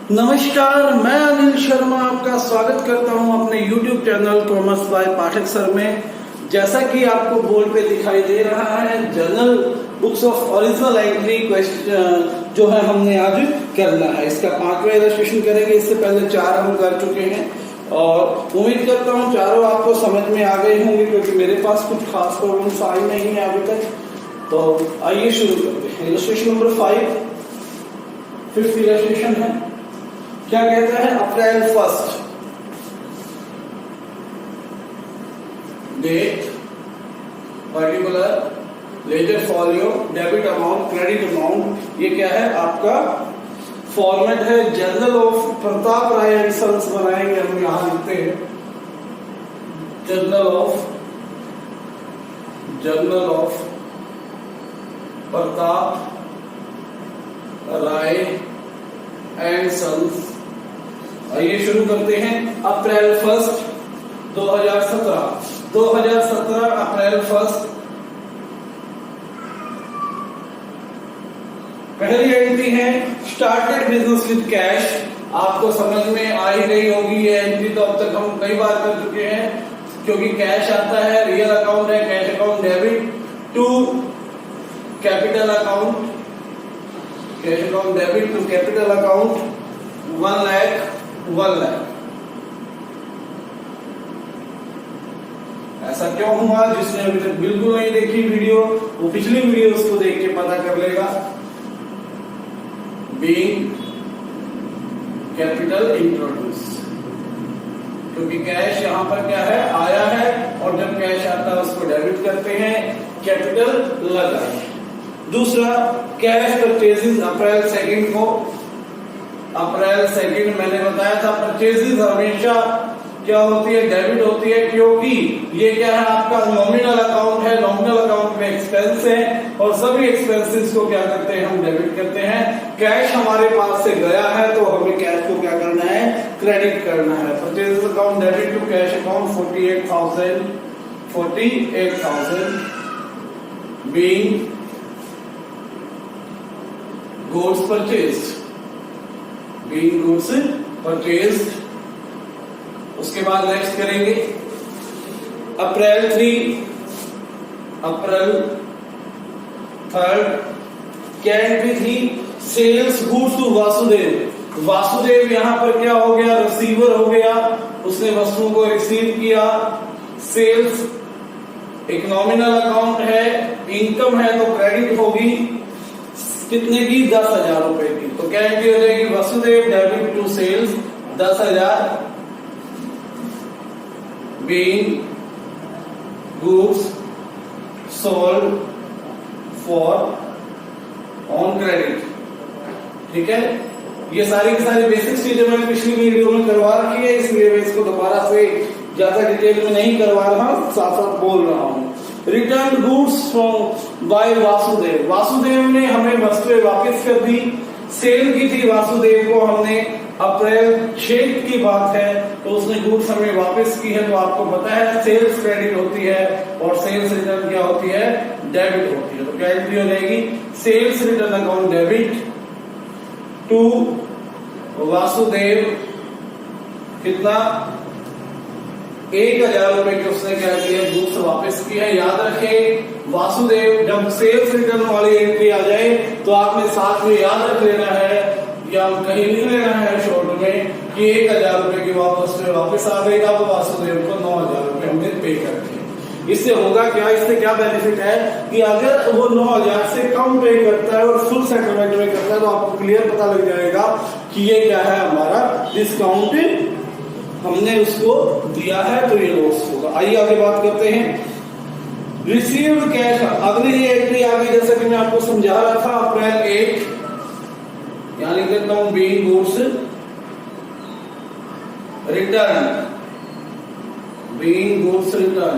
नमस्कार, मैं अनिल शर्मा आपका स्वागत करता हूं अपने YouTube channel commerce by Pathak sir में। जैसा कि आपको बोर्ड पे दिखाई दे रहा है, general books of original entry question जो है हमने आज करना है। इसका 5वां इलस्ट्रेशन करेंगे। इससे पहले 4 हम कर चुके हैं और उम्मीद करता हूं चारों आपको समझ में आ गए होंगे, क्योंकि मेरे पास कुछ खास प्रॉब्लम्स आई नहीं है अभी तक। तो आइए शुरू करते हैं। इलस्ट्रेशन नंबर 5th इलस्ट्रेशन है। क्या कहता है? April 1 date particular ledger folio debit amount credit amount. ये क्या है? आपका फॉर्मेट है। Journal of Pratap Rai and sons बनाएंगे हम। यहां लिखते हैं journal of Pratap Rai and sons. आइए शुरू करते हैं। अप्रैल 1 2017 अप्रैल 1 पहली एंट्री है स्टार्टेड बिजनेस विद कैश। आपको समझ में आ ही गई होगी ये एंट्री, तो अब तक हम कई बार कर चुके हैं, क्योंकि कैश आता है, रियल अकाउंट है, cash account debit to capital account, cash account debit to capital account 1 lakh. ऐसा क्यों हुआ? जिसने अभी तक बिल्कुल नहीं देखी वीडियो, वो पिछली वीडियो उसको देख के पता कर लेगा। बीइंग कैपिटल इंट्रोड्यूस, क्योंकि कैश यहां पर क्या है? आया है, और जब कैश आता है उसको डेबिट करते हैं, कैपिटल लगा है। दूसरा, कैश परचेजेस अप्रैल 2 को। अप्रैल 2 मैंने बताया था परचेजेस हमेशा क्या होती है? डेबिट होती है, क्योंकि ये क्या है? आपका नॉमिनल अकाउंट है। नॉमिनल अकाउंट में एक्सपेंस है, और सभी एक्सपेंसेस को क्या करते हैं? हम डेबिट करते हैं। कैश हमारे पास से गया है, तो हमें कैश को क्या करना है? क्रेडिट करना है। Purchases account debit to cash account 48,000 being goods purchased. उसके बाद नेक्स्ट करेंगे अप्रैल 3 क्या एंट्री थी? Sales goods to Vasudev. Vasudev यहां पर क्या हो गया? रिसीवर हो गया, उसने वस्तुओं को रिसीव किया। सेल्स एक नॉमिनल अकाउंट है, इनकम है, तो क्रेडिट होगी कितने की? 10,000 रुपए की। तो क्या एंट्री हो जाएगी? Vasudev debit to sales 10,000 being goods sold for on credit. ठीक है, ये सारी की सारी बेसिक चीजें मैंने पिछली वीडियो में करवा रखी है, इसलिए मैं इसको दोबारा से ज्यादा डिटेल में नहीं करवा रहा, साथ साथ बोल रहा हूं। Return goods from by Vasudev. Vasudev ने हमें वस्तुएं वापस कर दी। सेल की थी वासुदेव को हमने, अप्रैल 6 की बात है, तो उसने गुड्स हमें वापस की है। तो आपको पता है सेल्स क्रेडिट होती है और सेल्स रिटर्न क्या होती है? डेबिट होती है। तो क्या एंट्री हो जाएगी? Sales return account debit to Vasudev. कितना? 1,000 रुपए के उसने क्या किया? गुड्स वापस किया है। याद रखें, वासुदेव जब सेल्स रिटर्न वाली एंट्री आ जाए तो आपने साथ में याद रख लेना है, या कहीं लिख लेना है शॉर्ट में कि 1,000 रुपए की वापस में वापस आ गई, तो वासुदेव को 9,000 रुपए हमने पे कर दिए। इससे होगा क्या? इससे क्या बेनिफिट है कि अगर वो 9,000 से कम पे करता है और फुल सेटलमेंट में करता है, तो आपको क्लियर पता लग जाएगा कि ये क्या है? हमारा डिस्काउंट हमने उसको दिया है, तो ये लॉस होगा। आइए आगे बात करते हैं। रिसीव्ड कैश, अगली ये एंट्री आ गई, जैसा कि मैं आपको समझा रहा था। अप्रैल 8 यानी कहता हूं बीइंग गुड्स रिटर्न।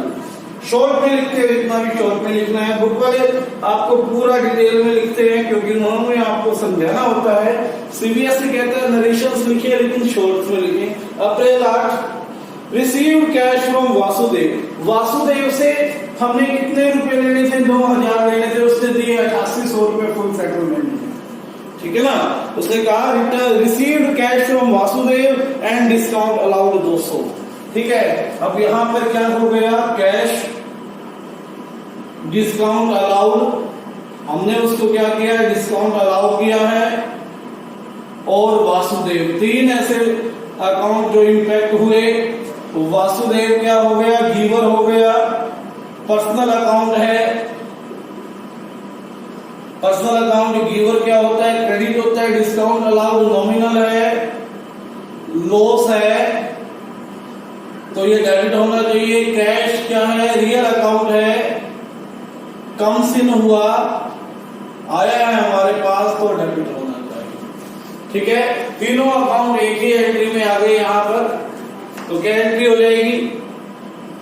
शॉर्ट में लिखते हैं, इतना भी शॉर्ट में लिखना है। बुक वाले आपको पूरा डिटेल में लिखते हैं, क्योंकि उन्होंने आपको समझाना होता है। सीबीएसई कहता है नरेशंस लिखिए, लेकिन शॉर्ट में लिखें। अप्रैल 8 received cash from Vasudev. Vasudev से हमने कितने रुपए लेने थे? 9,000 लेने थे, उसने दिए 8800 रुपए फुल सेटलमेंट। ठीक है ना। उसने कहा return received cash from Vasudev and discount allowed 200। ठीक है, अब यहां पर क्या हो गया, कैश डिस्काउंट अलाउड, हमने उसको क्या किया है, डिस्काउंट अलाउ किया है, और वासुदेव, तीन ऐसे अकाउंट जो इंपैक्ट हुए। वासुदेव क्या हो गया, गिवर हो गया, पर्सनल अकाउंट है, पर्सनल अकाउंट गिवर क्या होता है, क्रेडिट होता है, डिस्काउंट अलाउड नॉमिनल है, लॉस है, तो ये डेबिट होना चाहिए। कैश क्या है, रियल अकाउंट है, कम्स इन हुआ, आया है हमारे पास, तो डेबिट होना चाहिए। ठीक है, तीनों अकाउंट एक ही एंट्री में आ गए यहां पर, तो क्या एंट्री हो जाएगी,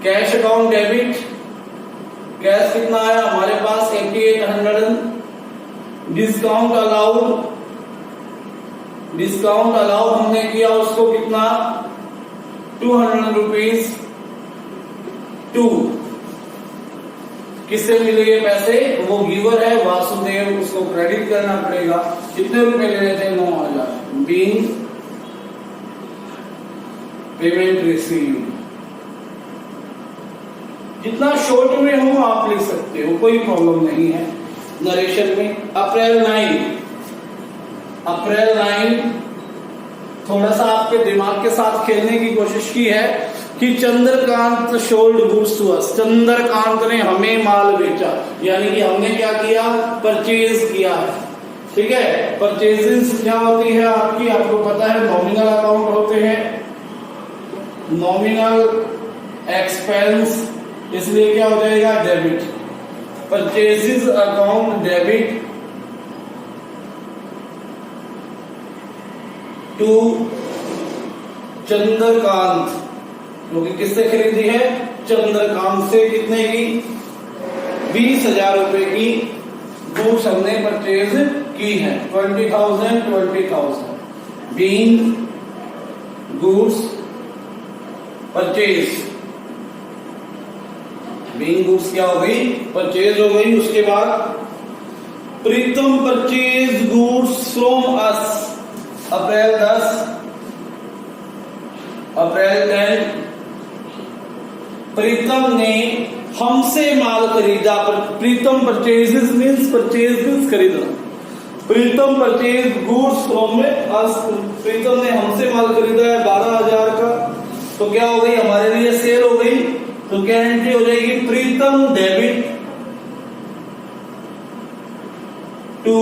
कैश अकाउंट डेबिट, कैश कितना आया हमारे पास 8800, डिस्काउंट अलाउड, डिस्काउंट अलाउड हमने किया उसको कितना 200 रुपीज, 2 किससे मिले ये पैसे, वो गिवर है वासुदेव, उसको क्रेडिट करना पड़ेगा। कितने रुपए ले रहे थे, 9000, बीइंग पेमेंट रिसीव्ड। जितना शॉर्ट में हो आप लिख सकते हो, कोई प्रॉब्लम नहीं है नरेशन में। अप्रैल 9 थोड़ा सा आपके दिमाग के साथ खेलने की कोशिश की है कि Chandrakant sold goods to us, Chandrakant ने हमें माल बेचा, यानी कि हमने क्या किया, परचेज किया है। ठीक है, परचेजेस क्या होती है आपकी, आपको पता है नॉमिनल अकाउंट होते हैं, नॉमिनल एक्सपेंस, इसलिए क्या हो जाएगा, debit, purchases account debit to Chandrakant, क्योंकि किससे खरीदी है, चंद्रकांत से, कितने की 20,000 रुपए की गुड्स हमने परचेज की है, 20,000 being goods purchase, being goods क्या हो गई, परचेज हो गई। उसके बाद प्रीतम परचेज गुड्स फ्रॉम अस, अप्रैल 10, अप्रैल 10 प्रीतम ने हमसे माल खरीदा। प्रीतम परचेजेस मींस परचेज मींस खरीदना, प्रीतम परचेज गुड्स फ्रॉम अस, प्रीतम ने हमसे माल खरीदा है 12,000 का, तो क्या हो गई, हमारे लिए सेल हो गई, तो क्या एंट्री हो जाएगी, Pritam debit to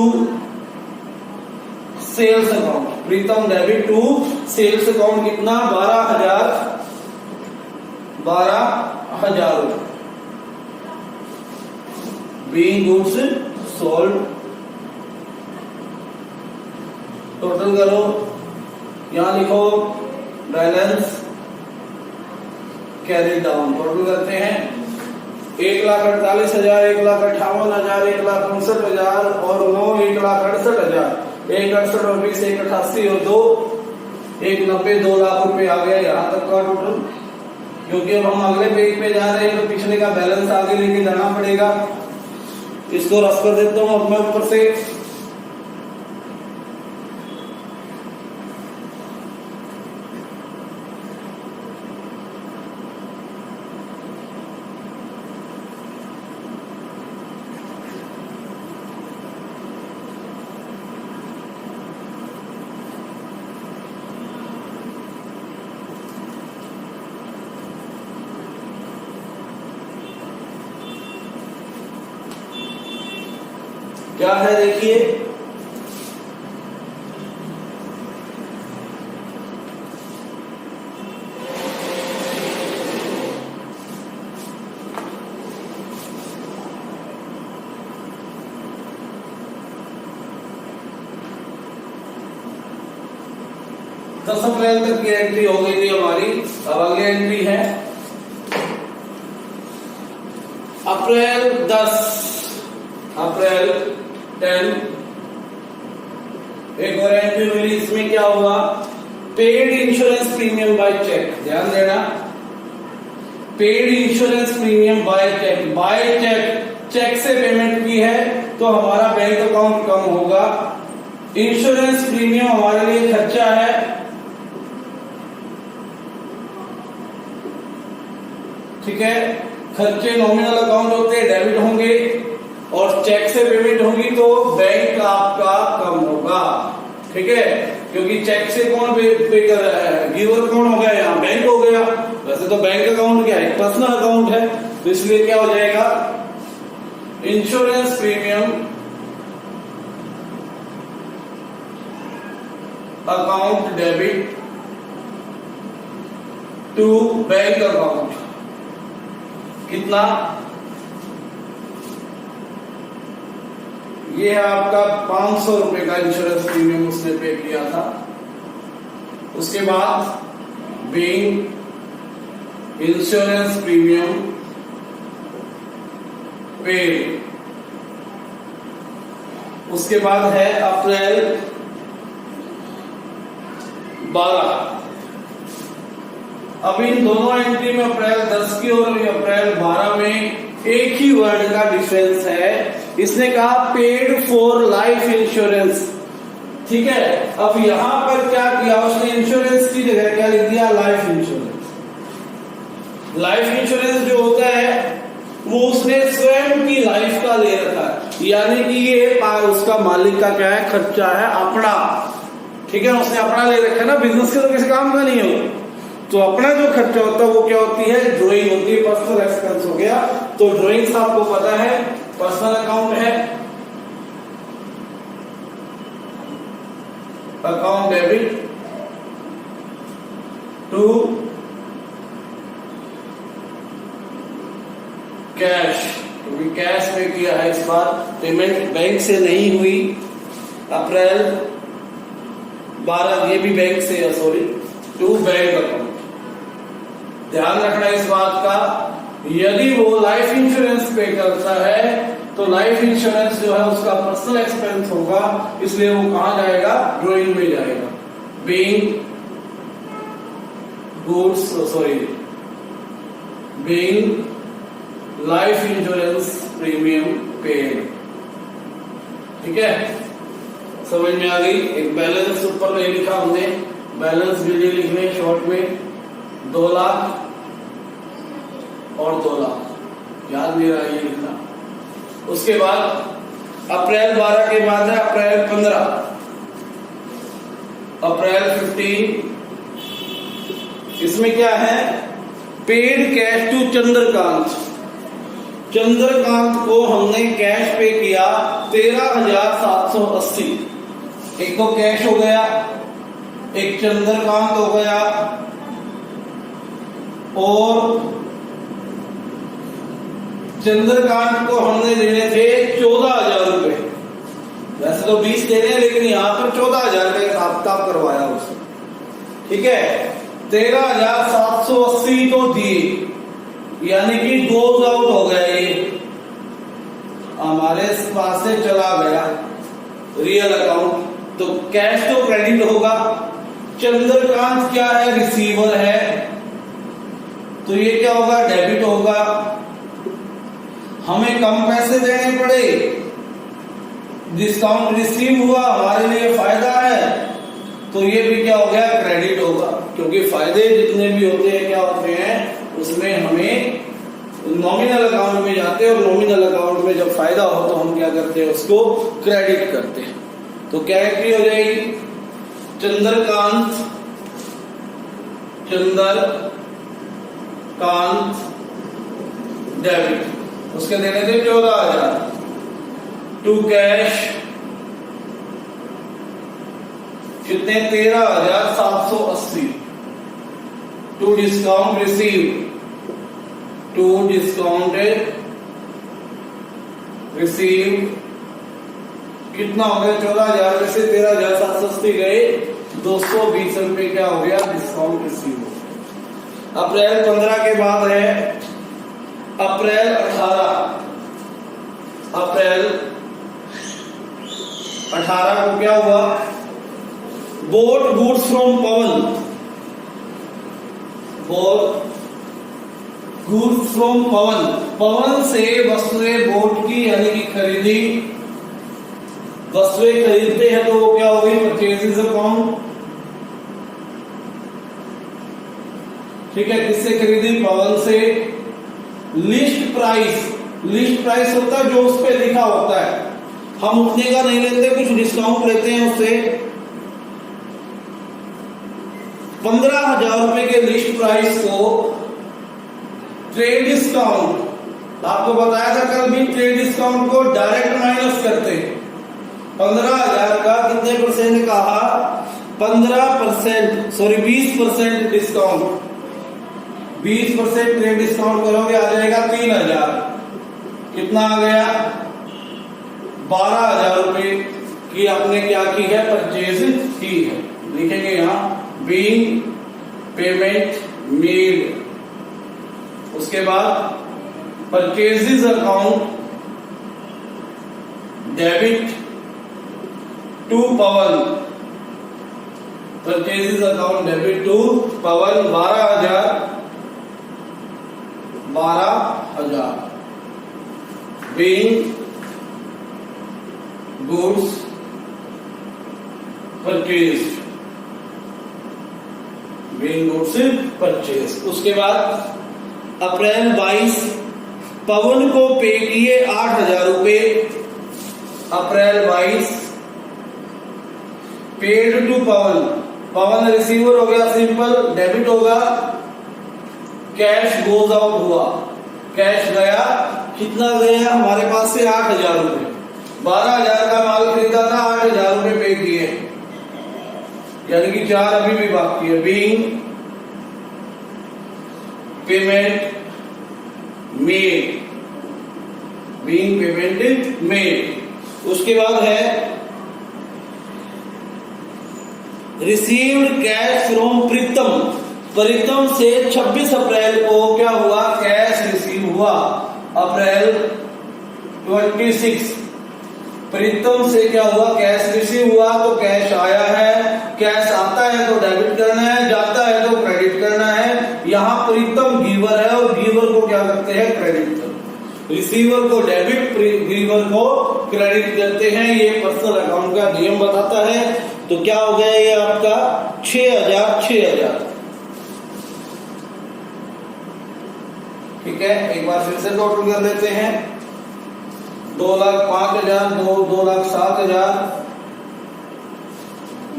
sales account, Pritam debit to sales account, कितना 12,000 बीइंग गुड्स सोल्ड। टोटल करो, यहां लिखो बैलेंस कैरी डाउन, टोटल करते हैं 1,48,000, 1,58,000, 1,59,000 और 9, 1,68,000, 1,68 और 20, 1,88 और 2, 1,90, 2 लाख रुपए आ गया यहाँ तक का टोटल। क्योंकि अब हम अगले पेज पे जा रहे हैं तो पिछले का बैलेंस आगे लेके जाना पड़ेगा। इसको रफ कर देता हूं अब मैं ऊपर से। क्या है देखिए, दस अप्रैल तक की एंट्री हो गई थी हमारी। अब अगली एंट्री है अप्रैल 10, अप्रैल 10। एक और एंट्री मिली, इसमें क्या हुआ, paid insurance premium by cheque, ध्यान देना, paid insurance premium by cheque, by cheque, cheque से पेमेंट की है तो हमारा बैंक अकाउंट कम होगा इंश्योरेंस प्रीमियम हमारे लिए खर्चा है, ठीक है। खर्चे नॉमिनल अकाउंट होते हैं, डेबिट होंगे, और चेक से पेमेंट होगी तो बैंक आपका कम होगा, ठीक है। क्योंकि चेक से कौन पे कर रहा है, गिवर कौन हो गया, यहाँ बैंक हो गया। वैसे तो बैंक अकाउंट क्या है, पर्सनल अकाउंट है, तो इसलिए क्या हो जाएगा, insurance premium account debit to bank account. कितना, ये है आपका 500 रुपए का इंश्योरेंस प्रीमियम उसने पे किया था। उसके बाद बीइंग इंश्योरेंस प्रीमियम पेड, उसके बाद है अप्रैल 12। अब इन दोनों एंट्री में अप्रैल 10 की और अप्रैल 12 में एक ही वर्ड का डिफरेंस है। इसने कहा पेड फॉर लाइफ इंश्योरेंस, ठीक है। अब यहां पर क्या किया उसने, इंश्योरेंस की जगह क्या लिख दिया, लाइफ इंश्योरेंस। लाइफ इंश्योरेंस जो होता है वो उसने स्वयं की लाइफ का ले रखा है, यानी कि ये उसका मालिक का क्या है, खर्चा है अपना, ठीक है। उसने अपना ले रखा है ना, बिजनेस के तो किसी काम का नहीं हो, तो अपना जो खर्चा होता है वो क्या होती है, ड्राइंग होती है, पर्सनल एक्सपेंस हो गया। तो ड्राइंग्स आपको पता है पर्सनल अकाउंट है, अकाउंट डेबिट टू कैश, क्योंकि कैश में किया है इस बार, पेमेंट बैंक से नहीं हुई। अप्रैल 12 ये भी बैंक से है, सॉरी, टू बैंक अकाउंट। ध्यान रखना इस बात का, यदि वो लाइफ इंश्योरेंस पे करता है तो लाइफ इंश्योरेंस जो है उसका पर्सनल एक्सपेंस होगा, इसलिए वो कहां जाएगा, ड्राइंग में जाएगा। Being goods, sorry, being life insurance premium paid, ठीक है। समझ में आ गई। एक बैलेंस ऊपर नहीं लिखा हमने, बैलेंस भी नहीं लिखने शॉर्ट में, 2 लाख और 2 लाख, याद नहीं रहा ये लिखना। उसके बाद अप्रैल 12 के बाद है अप्रैल 15, अप्रैल 15। इसमें क्या है, paid cash to Chandrakant. Chandrakant को हमने कैश पे किया 13,780। एक तो कैश हो गया, एक चंद्रकांत हो गया, और चंद्रकांत को हमने देने थे 14,000 रुपए। वैसे तो 20 देने हैं, लेकिन यहां पर 14,000 का हिसाब किताब करवाया उसने, ठीक है। 13,780 तो दिए, यानी कि गोज आउट हो गया, ये हमारे पास से चला गया रियल अकाउंट, तो कैश तो क्रेडिट होगा। चंद्रकांत क्या है, रिसीवर है, तो ये क्या होगा, डेबिट होगा। हमें कम पैसे देने पड़े, डिस्काउंट रिसीव हुआ, हमारे लिए फायदा है, तो ये भी क्या हो गया, क्रेडिट होगा। क्योंकि फायदे जितने भी होते हैं क्या होते हैं, उसमें हमें नॉमिनल अकाउंट में जाते हैं, और नॉमिनल अकाउंट में जब फायदा हो तो हम क्या करते हैं, उसको क्रेडिट करते हैं। तो क्या एंट्री हो जाएगी, चंद्रकांत डेबिट, उसके देने थे 14,000 टू कैश, कितने, 13,780 to discount receive, to discounted receive, कितना हो गया, 14,000 में से 13,780 गए, 220 रुपए क्या हो गया, डिस्काउंट रिसीव। अप्रैल 15 के बाद है अप्रैल 18। अप्रैल 18 को क्या हुआ, bought goods from Pawan, bought goods from Pawan, Pawan से वस्तुएं बोट की यानी कि खरीदी वस्तुएं खरीदते हैं तो वो क्या होगी, परचेजेस अकाउंट। ठीक है, किससे खरीदी, पवन से। लिस्ट प्राइस, लिस्ट प्राइस होता है जो उस पे लिखा होता है, हम उतने का नहीं लेते, कुछ डिस्काउंट लेते हैं उससे। 15,000 रुपए के लिस्ट प्राइस को ट्रेड डिस्काउंट, आपको बताया था कल भी, ट्रेड डिस्काउंट को डायरेक्ट माइनस करते हैं। 15,000 का कितने परसेंट कहा, 15%, सॉरी 20% डिस्काउंट, 20% ट्रेड डिस्काउंट करोगे आ जाएगा 3,000। कितना आ गया, 12,000 रुपए की आपने क्या की है, परचेज की है। लिखेंगे यहां बीइंग पेमेंट मेड। उसके बाद purchases account debit to Pawan, purchases account debit to Pawan 12,000 being goods purchase, being goods purchase. उसके बाद अप्रैल 22 पवन को पे किए 8,000 रुपए, April 22 paid to Pawan, Pawan receiver हो गया, सिंपल डेबिट होगा, कैश गोज आउट हुआ, कैश गया, कितना गया हमारे पास से 8,000 रुपए, 12,000 का माल खरीदा था, 8,000 रुपए पे किए, यानी कि 4 अभी भी बाकी है। Being payment made, being payment made. उसके बाद है रिसीव्ड कैश फ्रॉम प्रीतम, प्रीतम से 26 अप्रैल को क्या हुआ, कैश रिसीव हुआ। अप्रैल 26 प्रीतम से क्या हुआ, कैश रिसीव हुआ, तो कैश आया है, कैश आता है तो डेबिट करना है, जाता है तो क्रेडिट करना है। यहां प्रीतम गिवर है और गिवर को क्या करते हैं, क्रेडिट करते, रिसीवर को डेबिट, गिवर को क्रेडिट करते हैं। ये पर्सनल अकाउंट का नियम बताता है। तो क्या हो गया ये आपका 6,000। ठीक है, एक बार फिर से टोटल कर लेते हैं, 2,05,000, 2,07,000,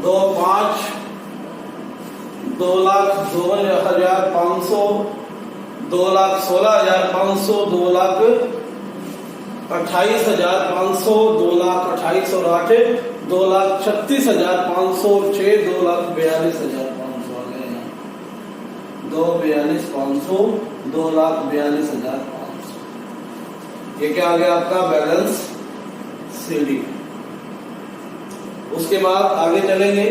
2,05,000, 2,02,500, 2,16,500, 2,28,500, 2,28,008, 2,36,506, 2,42,500 आ गए हैं, 2,42,500, 2,42,500। ये क्या आ गया आपका बैलेंस सीडी। उसके बाद आगे चलेंगे,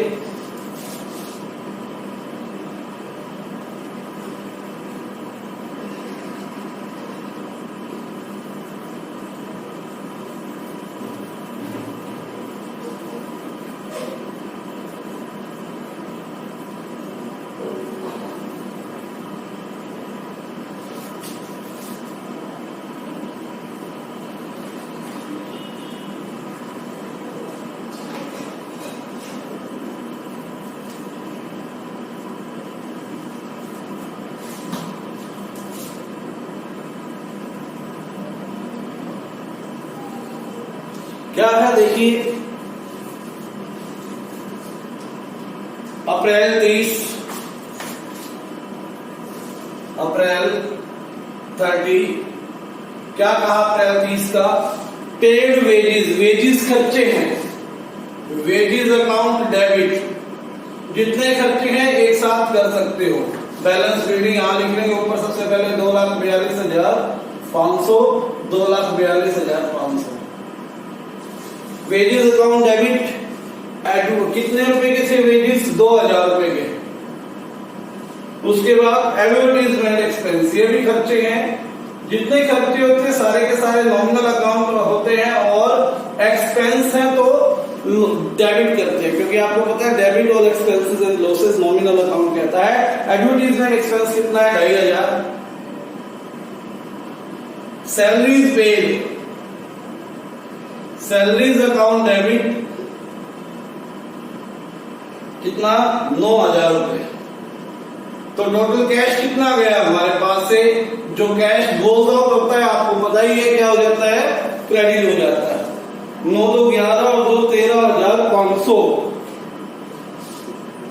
क्या है देखिए, अप्रैल 30, अप्रैल 30 क्या कहा अप्रैल 30 का, पेड वेजेस, वेजेस खर्चे हैं, वेजेस अकाउंट डेबिट, जितने खर्चे हैं एक साथ कर सकते हो। बैलेंस रीडिंग यहां लिख लेंगे ऊपर, सबसे पहले 2,42,500, 2,42,500 वेजेस अकाउंट डेबिट। कितने रुपए के थे वेजेस, 2,000 रुपए के। उसके बाद एडवर्टाइजमेंट एक्सपेंस, ये भी खर्चे हैं, जितने खर्चे होते हैं सारे के सारे नॉमिनल अकाउंट में होते हैं, और एक्सपेंस है तो डेबिट करते हैं, क्योंकि आपको पता है डेबिट और expenses and losses nominal account कहता है। एडवर्टाइजमेंट एक्सपेंस कितना है, 2,500। Salaries paid, salaries account debit कितना 9,000 रुपए। तो टोटल कैश कितना गया हमारे पास से, जो कैश गोज आउट होता है आपको पता ही है क्या हो जाता है, क्रेडिट हो जाता है। 9 2 11 और 2 13,500,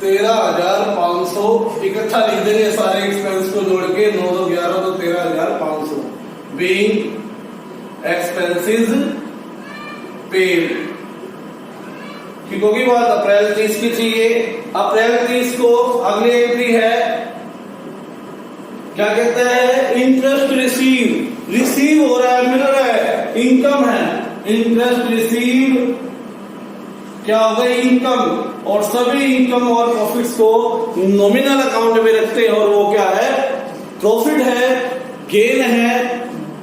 13,500 इकट्ठा लिख देंगे सारे एक्सपेंस को जोड़ के, 9 2 11 तो 13,500 बीइंग एक्सपेंसेस पेड। ठीक होगी बात। अप्रैल 30 की थी ये। अप्रैल 30 को अगली एंट्री है, क्या कहते हैं, इंटरेस्ट रिसीव। रिसीव हो रहा है, मिल रहा है, इनकम है, इंटरेस्ट रिसीव क्या हो गई, इनकम। और सभी इनकम और प्रॉफिट्स को नॉमिनल अकाउंट में रखते हैं, और वो क्या है, प्रॉफिट है, गेन है,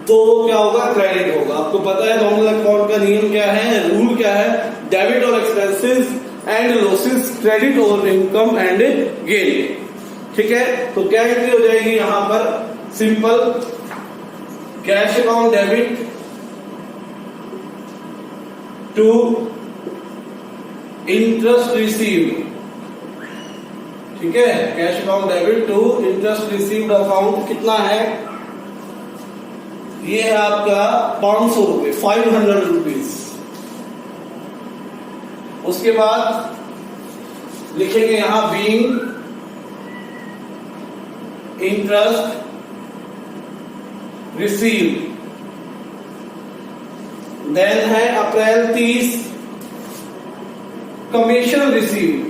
तो क्या होगा, क्रेडिट होगा। आपको पता है नॉमिनल अकाउंट का नियम क्या है, रूल क्या है, डेबिट और एक्सपेंसेस एंड लॉसेस, क्रेडिट और इनकम एंड गेन। ठीक है, तो क्या एंट्री हो जाएगी यहां पर, simple cash account debit to interest received. ठीक है, cash account debit to interest received account कितना है, ये है आपका 500 रुपए, 500 रुपीज। उसके बाद लिखेंगे यहां बीइंग इंटरेस्ट रिसीव्ड। देन है अप्रैल 30 कमीशन रिसीव्ड,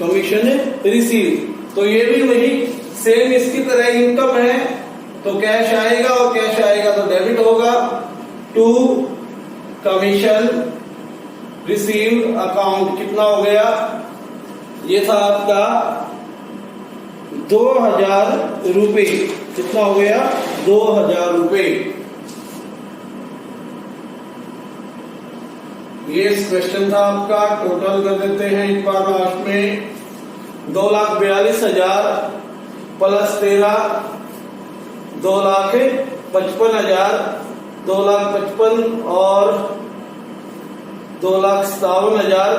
कमीशन रिसीव। तो ये भी वही सेम इसकी तरह इनकम है, तो कैश आएगा, और कैश आएगा तो डेबिट होगा टू कमीशन रिसीव्ड अकाउंट। कितना हो गया, ये था आपका 2,000 रुपए। कितना हो गया, 2,000 रुपए। ये क्वेश्चन था आपका। टोटल कर देते हैं एक बार लास्ट में, 2,42,000 प्लस 13 2,55,000, 2,55,000 और 2,57,000,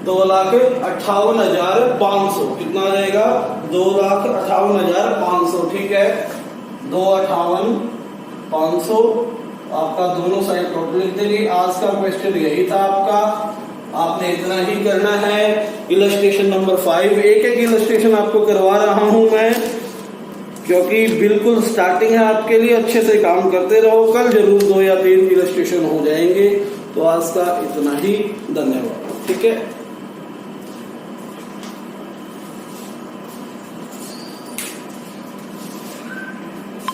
2,58,500। कितना आ जाएगा, 2,58,500। ठीक है, 2,58,500 आपका दोनों साइड टोटल लिख देंगे। आज का क्वेश्चन यही था आपका, आपने इतना ही करना है। इलस्ट्रेशन नंबर 5, एक एक इलस्ट्रेशन आपको करवा रहा हूं मैं, क्योंकि बिल्कुल स्टार्टिंग है आपके लिए। अच्छे से काम करते रहो, कल जरूर 2 या 3 इलस्ट्रेशन हो जाएंगे। तो आज का इतना ही, धन्यवाद। ठीक है।